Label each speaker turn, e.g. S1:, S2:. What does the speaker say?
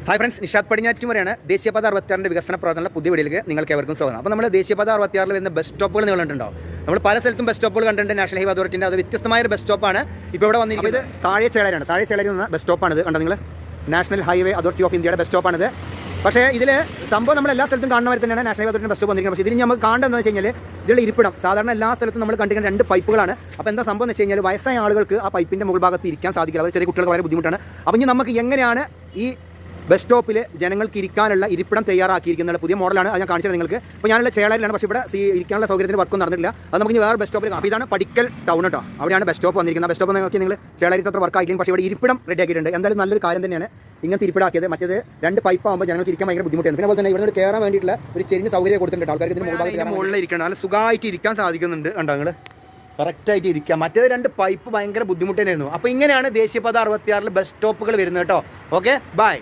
S1: Hi friends, Nishad പടിഞ്ഞാറ്റുമുറയാണ്. ദേശീയപാത 66 വികസന പ്രവർത്തനങ്ങളുടെ പുതിയ വീഡിയോയിലേക്ക് നിങ്ങൾക്ക് ഏവർക്കും സ്വാഗതം. അപ്പോൾ നമ്മൾ ദേശീയപാത 66 വരുന്ന ബസ് സ്റ്റോപ്പുകൾ നിങ്ങൾ കണ്ടിട്ടുണ്ടോ? നമ്മൾ പല സ്ഥലത്തും ബസ് സ്റ്റോപ്പുകൾ കണ്ടിട്ടുണ്ട്. നാഷണൽ ഹൈവേ അതോറിറ്റിൻ്റെ അത് വ്യത്യസ്തമായ ഒരു ബസ് സ്റ്റോപ്പാണ് ഇപ്പോൾ ഇവിടെ വന്നിരിക്കുന്നത്. താഴെ ചേളരാണ്. താഴെ ചേളരിൽ നിന്ന് ബസ് സ്റ്റോപ്പാണിത്. കണ്ടോ നിങ്ങൾ? നാഷണൽ ഹൈവേ അതോറിറ്റി ഓഫ് ഇന്ത്യയുടെ ബസ് സ്റ്റോപ്പാണിത്. പക്ഷേ ഇതിൽ സംഭവം നമ്മൾ എല്ലാ സ്ഥലത്തും കാണുന്ന പോലെ തന്നെയാണ് national highway authority bus stop വന്നിരിക്കുന്നത്. പക്ഷേ ഇതിന് നമുക്ക് കാണേണ്ടതെന്ന് വെച്ച് കഴിഞ്ഞാൽ ഇതിലുള്ള ഇരിപ്പിടം സാധാരണ എല്ലാ സ്ഥലത്തും നമ്മൾ കണ്ടിരിക്കുന്ന 2 പൈപ്പുകളാണ്. അപ്പോൾ എന്താ സംഭവം എന്ന് വെച്ച് കഴിഞ്ഞാൽ വയസ്സായ ആളുകൾക്ക് ആ പൈപ്പിൻ്റെ മുകൾ ഭാഗത്ത് ഇരിക്കാൻ സാധിക്കില്ല. അവർ ചെറിയ കുട്ടികൾക്ക് വളരെ ബുദ്ധിമുട്ടാണ്. അപ്പോൾ ഇനി നമുക്ക് എങ്ങനെയാണ് ഈ ബസ് സ്റ്റോപ്പിൽ ജനങ്ങൾക്ക് ഇരിക്കാനുള്ള ഇരിപ്പിടം തയ്യാറാക്കിയിരിക്കുന്ന പുതിയ മോഡലാണ്. അത് ഞാൻ കാണിച്ചത് നിങ്ങൾക്ക്. ഇപ്പോൾ ഞാനുള്ള ചേളരിലാണ്, പക്ഷേ ഇവിടെ ഇരിക്കാനുള്ള സൗകര്യത്തിന് വർക്കൊന്നും നടന്നിട്ടില്ല. അത് നമുക്ക് വേറെ ബസ് സ്റ്റോപ്പിൽ കാണാം. അപ്പോൾ ഇതാണ് പടിക്കൽ ടൗൺ കേട്ടോ. അവിടെയാണ് ബസ് സ്റ്റോപ്പ് വന്നിരിക്കുന്നത്. ബസ് സ്റ്റോപ്പ് നോക്കി നിങ്ങൾ ചേളരിക്ക് അത്ര വർക്ക് ആക്കിയില്ല, പക്ഷേ ഇവിടെ ഇരിപ്പിടം റെഡി ആക്കിയിട്ടുണ്ട്. എന്തായാലും നല്ലൊരു കാര്യം തന്നെയാണ് ഇങ്ങനത്തെ ഇരിപ്പിടാക്കിയത്. മറ്റേത് 2 പൈപ്പ് ആകുമ്പോൾ ജനങ്ങൾക്ക് ഇരിക്കാൻ ഭയങ്കര ബുദ്ധിമുട്ടാണ്. പിന്നെ അതുപോലെ തന്നെ ഇവിടെ കയറാൻ വേണ്ടിയിട്ടുള്ള ഒരു ചെറിയ സൗകര്യം കൊടുത്തിട്ടുണ്ട്. ആൾക്കാർക്ക് ഇതിന് മുകളിൽ ഇരിക്കണം, നല്ല സുഖമായിട്ട് ഇരിക്കാൻ സാധിക്കുന്നുണ്ട്. കണ്ടോ നിങ്ങൾ? കറക്റ്റായിട്ട് ഇരിക്കുക. മറ്റേത് 2 പൈപ്പ് ഭയങ്കര ബുദ്ധിമുട്ട് തന്നെയായിരുന്നു. അപ്പോൾ ഇങ്ങനെയാണ് ദേശീയപാത 66 ബസ് സ്റ്റോപ്പുകൾ വരുന്നത് കേട്ടോ. Okay, by.